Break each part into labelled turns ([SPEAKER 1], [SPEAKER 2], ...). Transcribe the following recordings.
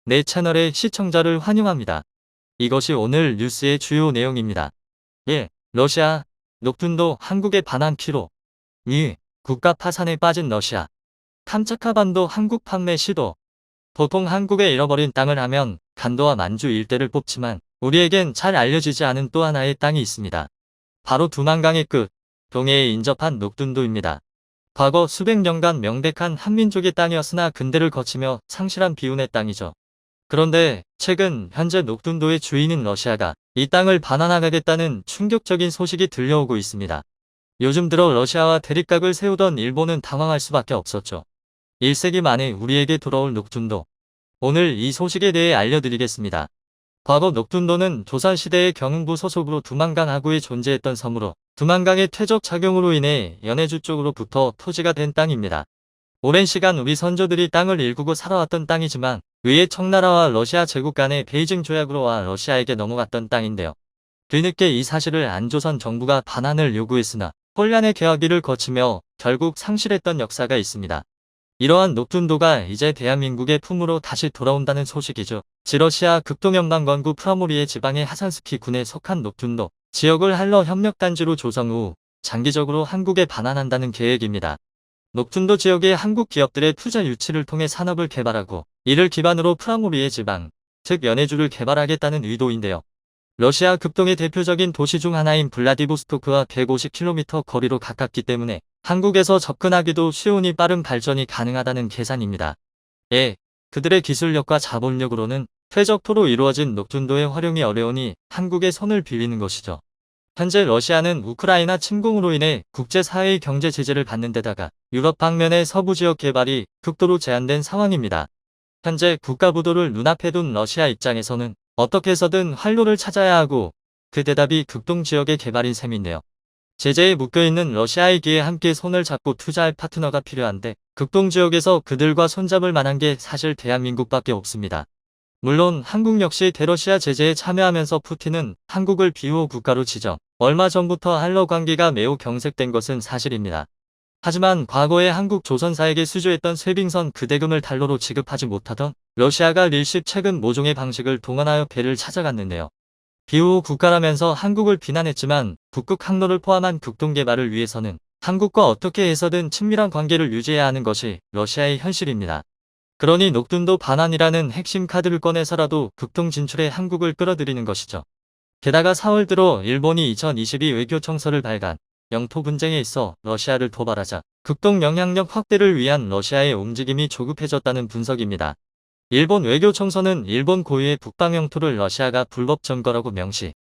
[SPEAKER 1] 내 채널의 시청자를 환영합니다. 이것이 오늘 뉴스의 주요 내용입니다. 1. 러시아, 녹둔도 한국에 반한 피로. 2. 국가 파산에 빠진 러시아. 캄차카반도 한국 판매 시도. 보통 한국에 잃어버린 땅을 하면 간도와 만주 일대를 뽑지만 우리에겐 잘 알려지지 않은 또 하나의 땅이 있습니다. 바로 두만강의 끝, 동해에 인접한 녹둔도입니다. 과거 수백 년간 명백한 한민족의 땅이었으나 근대를 거치며 상실한 비운의 땅이죠. 그런데 최근 현재 녹둔도의 주인인 러시아가 이 땅을 반환하겠다는 충격적인 소식이 들려오고 있습니다. 요즘 들어 러시아와 대립각을 세우던 일본은 당황할 수밖에 없었죠. 1세기 만에 우리에게 돌아올 녹둔도. 오늘 이 소식에 대해 알려드리겠습니다. 과거 녹둔도는 조선시대의 경흥부 소속으로 두만강 하구에 존재했던 섬으로 두만강의 퇴적 작용으로 인해 연해주 쪽으로부터 토지가 된 땅입니다. 오랜 시간 우리 선조들이 땅을 일구고 살아왔던 땅이지만 의회 청나라와 러시아 제국 간의 베이징 조약으로와 러시아에게 넘어갔던 땅인데요. 뒤늦게 이 사실을 안조선 정부가 반환을 요구했으나 혼란의 계화기를 거치며 결국 상실했던 역사가 있습니다. 이러한 녹둔도가 이제 대한민국의 품으로 다시 돌아온다는 소식이죠. 지러시아 극동연방권구 프라모리의 지방의 하산스키 군에 속한 녹둔도 지역을 한러 협력단지로 조성 후 장기적으로 한국에 반환한다는 계획입니다. 녹둔도 지역의 한국 기업들의 투자 유치를 통해 산업을 개발하고 이를 기반으로 프라모리의 지방, 즉 연해주를 개발하겠다는 의도인데요. 러시아 극동의 대표적인 도시 중 하나인 블라디보스토크와 150km 거리로 가깝기 때문에 한국에서 접근하기도 쉬우니 빠른 발전이 가능하다는 계산입니다. 예, 그들의 기술력과 자본력으로는 퇴적토로 이루어진 녹둔도의 활용이 어려우니 한국의 손을 빌리는 것이죠. 현재 러시아는 우크라이나 침공으로 인해 국제사회의 경제 제재를 받는 데다가 유럽 방면의 서부 지역 개발이 극도로 제한된 상황입니다. 현재 국가부도를 눈앞에 둔 러시아 입장에서는 어떻게 해서든 활로를 찾아야 하고 그 대답이 극동 지역의 개발인 셈인데요. 제재에 묶여있는 러시아에게 함께 손을 잡고 투자할 파트너가 필요한데 극동 지역에서 그들과 손잡을 만한 게 사실 대한민국밖에 없습니다. 물론 한국 역시 대러시아 제재에 참여하면서 푸틴은 한국을 비호 국가로 지정, 얼마 전부터 한러 관계가 매우 경색된 것은 사실입니다. 하지만 과거에 한국 조선사에게 수주했던 쇠빙선 그 대금을 달러로 지급하지 못하던 러시아가 릴십 최근 모종의 방식을 동원하여 배를 찾아갔는데요. 비호 국가라면서 한국을 비난했지만 북극 항로를 포함한 극동 개발을 위해서는 한국과 어떻게 해서든 친밀한 관계를 유지해야 하는 것이 러시아의 현실입니다. 그러니 녹둔도 반환이라는 핵심 카드를 꺼내서라도 극동 진출에 한국을 끌어들이는 것이죠. 게다가 4월 들어 일본이 2022 외교청서를 발간, 영토 분쟁에 있어 러시아를 도발하자 극동 영향력 확대를 위한 러시아의 움직임이 조급해졌다는 분석입니다. 일본 외교청서는 일본 고유의 북방 영토를 러시아가 불법 점거라고 명시.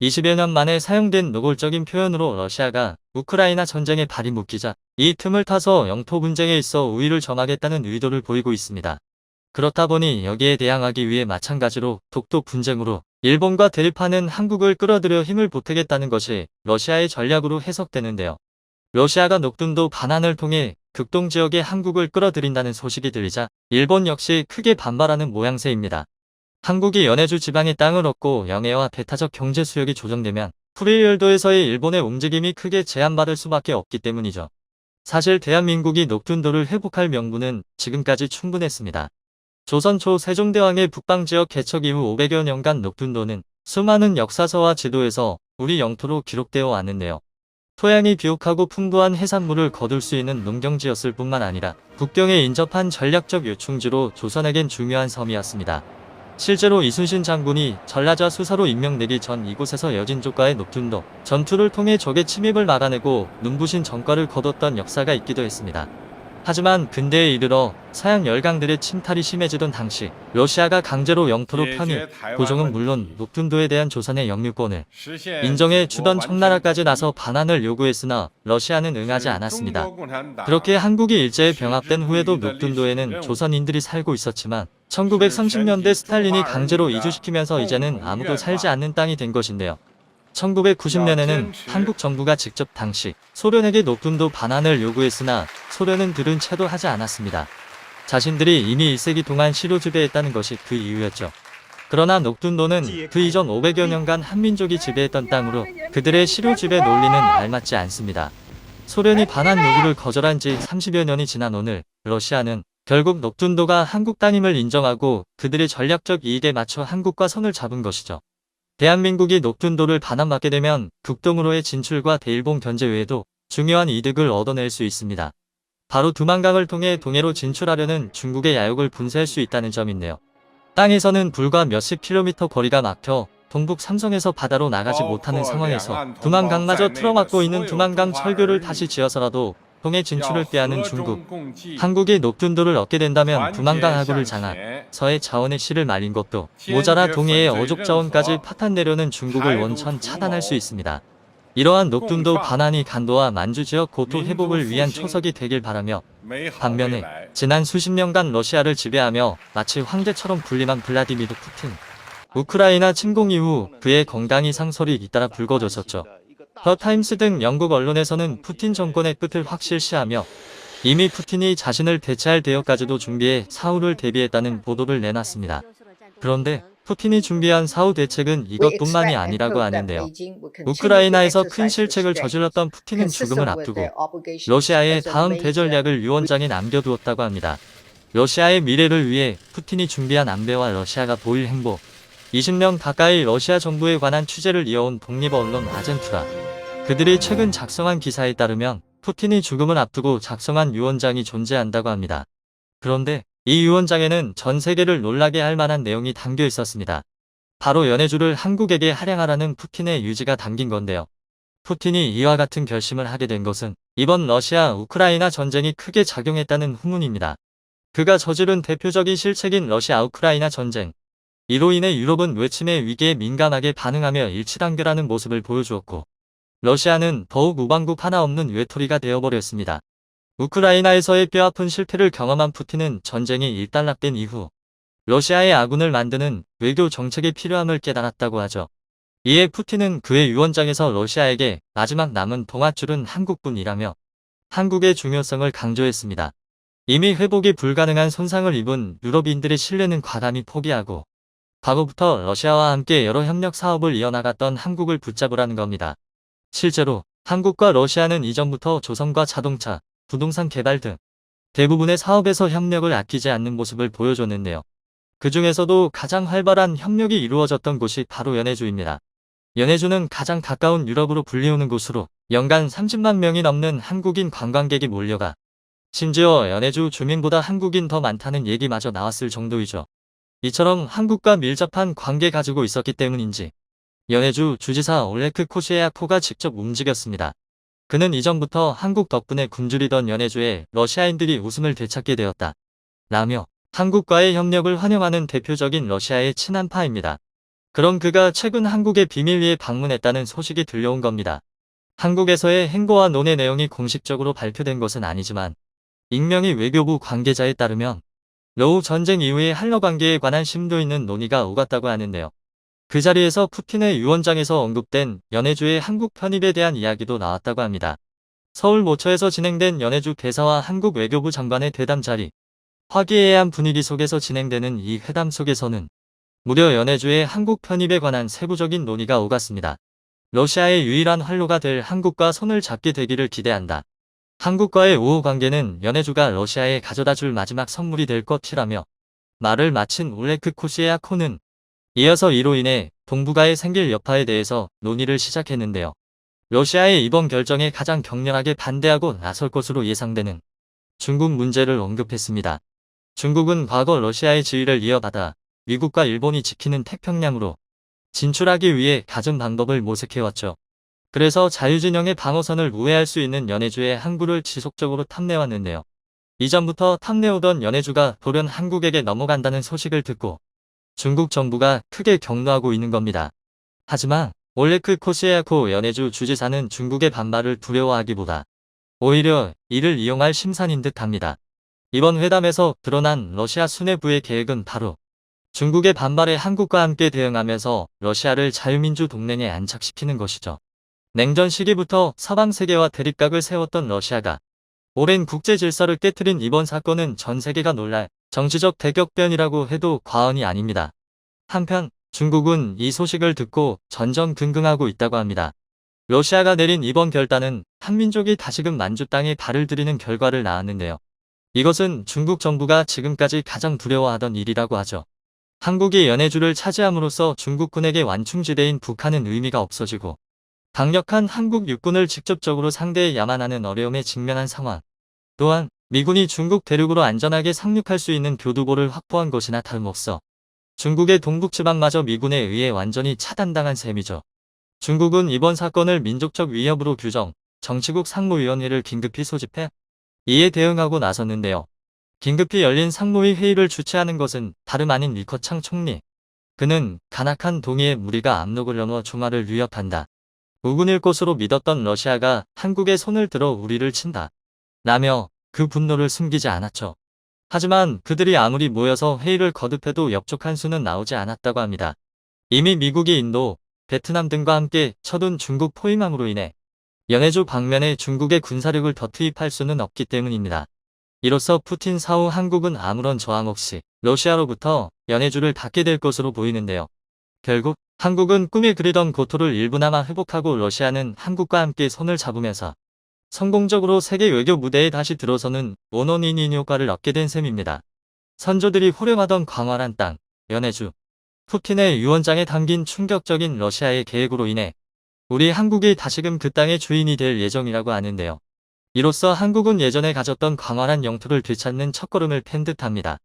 [SPEAKER 1] 20여 년 만에 사용된 노골적인 표현으로 러시아가 우크라이나 전쟁에 발이 묶이자 이 틈을 타서 영토 분쟁에 있어 우위를 점하겠다는 의도를 보이고 있습니다. 그렇다 보니 여기에 대항하기 위해 마찬가지로 독도 분쟁으로 일본과 대립하는 한국을 끌어들여 힘을 보태겠다는 것이 러시아의 전략으로 해석되는데요. 러시아가 녹둔도 반환을 통해 극동 지역에 한국을 끌어들인다는 소식이 들리자 일본 역시 크게 반발하는 모양새입니다. 한국이 연해주 지방의 땅을 얻고 영해와 배타적 경제 수역이 조정되면 쿠릴열도에서의 일본의 움직임이 크게 제한받을 수밖에 없기 때문이죠. 사실 대한민국이 녹둔도를 회복할 명분은 지금까지 충분했습니다. 조선 초 세종대왕의 북방지역 개척 이후 500여 년간 녹둔도는 수많은 역사서와 지도에서 우리 영토로 기록되어 왔는데요. 토양이 비옥하고 풍부한 해산물을 거둘 수 있는 농경지였을 뿐만 아니라 국경에 인접한 전략적 요충지로 조선에겐 중요한 섬이었습니다. 실제로 이순신 장군이 전라자 수사로 임명되기 전 이곳에서 여진족과의 녹둔도 전투를 통해 적의 침입을 막아내고 눈부신 전과를 거뒀던 역사가 있기도 했습니다. 하지만 근대에 이르러 서양 열강들의 침탈이 심해지던 당시 러시아가 강제로 영토로 편입, 고종은 물론 녹둔도에 대한 조선의 영유권을 인정해 주던 청나라까지 나서 반환을 요구했으나 러시아는 응하지 않았습니다. 그렇게 한국이 일제에 병합된 후에도 녹둔도에는 조선인들이 살고 있었지만 1930년대 스탈린이 강제로 이주시키면서 이제는 아무도 살지 않는 땅이 된 것인데요. 1990년에는 한국 정부가 직접 당시 소련에게 녹둔도 반환을 요구했으나 소련은 들은 채도 하지 않았습니다. 자신들이 이미 1세기 동안 시로 지배했다는 것이 그 이유였죠. 그러나 녹둔도는 그 이전 500여 년간 한민족이 지배했던 땅으로 그들의 시로 지배 논리는 알맞지 않습니다. 소련이 반환 요구를 거절한 지 30여 년이 지난 오늘 러시아는 결국 녹둔도가 한국 땅임을 인정하고 그들의 전략적 이익에 맞춰 한국과 손을 잡은 것이죠. 대한민국이 녹둔도를 반환받게 되면 극동으로의 진출과 대일본 견제 외에도 중요한 이득을 얻어낼 수 있습니다. 바로 두만강을 통해 동해로 진출하려는 중국의 야욕을 분쇄할 수 있다는 점인데요. 땅에서는 불과 몇십 킬로미터 거리가 막혀 동북 삼성에서 바다로 나가지 못하는 상황에서 두만강마저 틀어막고 있는 두만강 철교를 다시 지어서라도 동해 진출을 꾀하는 중국. 한국이 녹둔도를 얻게 된다면 두만강 하구를 장악, 서해 자원의 실을 말린 것도 모자라 동해의 어족 자원까지 파탄내려는 중국을 원천 차단할 수 있습니다. 이러한 녹둔도 반환이 간도와 만주 지역 고토 회복을 위한 초석이 되길 바라며, 반면에 지난 수십 년간 러시아를 지배하며 마치 황제처럼 군림한 블라디미르 푸틴. 우크라이나 침공 이후 그의 건강이 상설이 잇따라 불거졌었죠. 더 타임스 등 영국 언론에서는 푸틴 정권의 끝을 확실시하며 이미 푸틴이 자신을 대체할 대여까지도 준비해 사후를 대비했다는 보도를 내놨습니다. 그런데 푸틴이 준비한 사후 대책은 이것뿐만이 아니라고 하는데요. 우크라이나에서 큰 실책을 저질렀던 푸틴은 죽음을 앞두고 러시아의 다음 대전략을 유언장에 남겨두었다고 합니다. 러시아의 미래를 위해 푸틴이 준비한 안배와 러시아가 보일 행보. 20년 가까이 러시아 정부에 관한 취재를 이어온 독립 언론 아젠투라. 그들이 최근 작성한 기사에 따르면 푸틴이 죽음을 앞두고 작성한 유언장이 존재한다고 합니다. 그런데 이 유언장에는 전 세계를 놀라게 할 만한 내용이 담겨 있었습니다. 바로 연해주를 한국에게 할양하라는 푸틴의 유지가 담긴 건데요. 푸틴이 이와 같은 결심을 하게 된 것은 이번 러시아 우크라이나 전쟁이 크게 작용했다는 후문입니다. 그가 저지른 대표적인 실책인 러시아 우크라이나 전쟁. 이로 인해 유럽은 외침의 위기에 민감하게 반응하며 일치단결하는 모습을 보여주었고, 러시아는 더욱 우방국 하나 없는 외톨이가 되어버렸습니다. 우크라이나에서의 뼈아픈 실패를 경험한 푸틴은 전쟁이 일단락된 이후 러시아의 아군을 만드는 외교 정책이 필요함을 깨달았다고 하죠. 이에 푸틴은 그의 유언장에서 러시아에게 마지막 남은 동아줄은 한국뿐이라며 한국의 중요성을 강조했습니다. 이미 회복이 불가능한 손상을 입은 유럽인들의 신뢰는 과감히 포기하고 과거부터 러시아와 함께 여러 협력 사업을 이어나갔던 한국을 붙잡으라는 겁니다. 실제로 한국과 러시아는 이전부터 조선과 자동차, 부동산 개발 등 대부분의 사업에서 협력을 아끼지 않는 모습을 보여줬는데요. 그 중에서도 가장 활발한 협력이 이루어졌던 곳이 바로 연해주입니다. 연해주는 가장 가까운 유럽으로 불리우는 곳으로 연간 30만 명이 넘는 한국인 관광객이 몰려가 심지어 연해주 주민보다 한국인 더 많다는 얘기마저 나왔을 정도이죠. 이처럼 한국과 밀접한 관계 가지고 있었기 때문인지 연해주 주지사 올레크 코시에야코가 직접 움직였습니다. 그는 이전부터 한국 덕분에 굶주리던 연해주에 러시아인들이 웃음을 되찾게 되었다 라며 한국과의 협력을 환영하는 대표적인 러시아의 친한파입니다. 그런 그가 최근 한국에 비밀리에 방문했다는 소식이 들려온 겁니다. 한국에서의 행보와 논의 내용이 공식적으로 발표된 것은 아니지만 익명의 외교부 관계자에 따르면 러우 전쟁 이후의 한러 관계에 관한 심도 있는 논의가 오갔다고 하는데요. 그 자리에서 푸틴의 유언장에서 언급된 연해주의 한국 편입에 대한 이야기도 나왔다고 합니다. 서울 모처에서 진행된 연해주 대사와 한국 외교부 장관의 대담 자리. 화기애애한 분위기 속에서 진행되는 이 회담 속에서는 무려 연해주의 한국 편입에 관한 세부적인 논의가 오갔습니다. 러시아의 유일한 활로가 될 한국과 손을 잡게 되기를 기대한다. 한국과의 우호 관계는 연해주가 러시아에 가져다줄 마지막 선물이 될 것이라며 말을 마친 올레크 코시에야코는 이어서 이로 인해 동북아에 생길 여파에 대해서 논의를 시작했는데요. 러시아의 이번 결정에 가장 격렬하게 반대하고 나설 것으로 예상되는 중국 문제를 언급했습니다. 중국은 과거 러시아의 지위를 이어받아 미국과 일본이 지키는 태평양으로 진출하기 위해 갖은 방법을 모색해왔죠. 그래서 자유진영의 방어선을 우회할 수 있는 연해주의 항구를 지속적으로 탐내왔는데요. 이전부터 탐내오던 연해주가 돌연 한국에게 넘어간다는 소식을 듣고 중국 정부가 크게 격노하고 있는 겁니다. 하지만 올레크 코시에야코 연해주 주지사는 중국의 반발을 두려워하기보다 오히려 이를 이용할 심산인 듯 합니다. 이번 회담에서 드러난 러시아 수뇌부의 계획은 바로 중국의 반발에 한국과 함께 대응하면서 러시아를 자유민주 동맹에 안착시키는 것이죠. 냉전 시기부터 서방 세계와 대립각을 세웠던 러시아가 오랜 국제 질서를 깨트린 이번 사건은 전 세계가 놀랄 정치적 대격변이라고 해도 과언이 아닙니다. 한편 중국은 이 소식을 듣고 전전긍긍하고 있다고 합니다. 러시아가 내린 이번 결단은 한민족이 다시금 만주 땅에 발을 들이는 결과를 낳았는데요. 이것은 중국 정부가 지금까지 가장 두려워하던 일이라고 하죠. 한국이 연해주를 차지함으로써 중국군에게 완충지대인 북한은 의미가 없어지고 강력한 한국 육군을 직접적으로 상대해야만 하는 어려움에 직면한 상황. 또한 미군이 중국 대륙으로 안전하게 상륙할 수 있는 교두보를 확보한 것이나 다름없어 중국의 동북지방마저 미군에 의해 완전히 차단당한 셈이죠. 중국은 이번 사건을 민족적 위협으로 규정, 정치국 상무위원회를 긴급히 소집해 이에 대응하고 나섰는데요. 긴급히 열린 상무위 회의를 주최하는 것은 다름 아닌 리커창 총리. 그는 간악한 동의의 무리가 압록을 넘어 중화를 위협한다. 우군일 것으로 믿었던 러시아가 한국에 손을 들어 우리를 친다. 라며 그 분노를 숨기지 않았죠. 하지만 그들이 아무리 모여서 회의를 거듭해도 역족한 수는 나오지 않았다고 합니다. 이미 미국이 인도, 베트남 등과 함께 쳐둔 중국 포위망으로 인해 연해주 방면에 중국의 군사력을 더 투입할 수는 없기 때문입니다. 이로써 푸틴 사후 한국은 아무런 저항 없이 러시아로부터 연해주를 닫게 될 것으로 보이는데요. 결국 한국은 꿈에 그리던 고토를 일부나마 회복하고 러시아는 한국과 함께 손을 잡으면서 성공적으로 세계 외교 무대에 다시 들어서는 원원인인 효과를 얻게 된 셈입니다. 선조들이 호령하던 광활한 땅, 연해주. 푸틴의 유언장에 담긴 충격적인 러시아의 계획으로 인해 우리 한국이 다시금 그 땅의 주인이 될 예정이라고 하는데요. 이로써 한국은 예전에 가졌던 광활한 영토를 되찾는 첫걸음을 팬 듯합니다.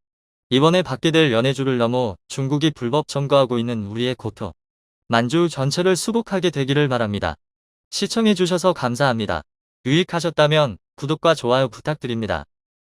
[SPEAKER 1] 이번에 받게 될 연해주를 넘어 중국이 불법 점거하고 있는 우리의 고토, 만주 전체를 수복하게 되기를 바랍니다. 시청해주셔서 감사합니다. 유익하셨다면 구독과 좋아요 부탁드립니다.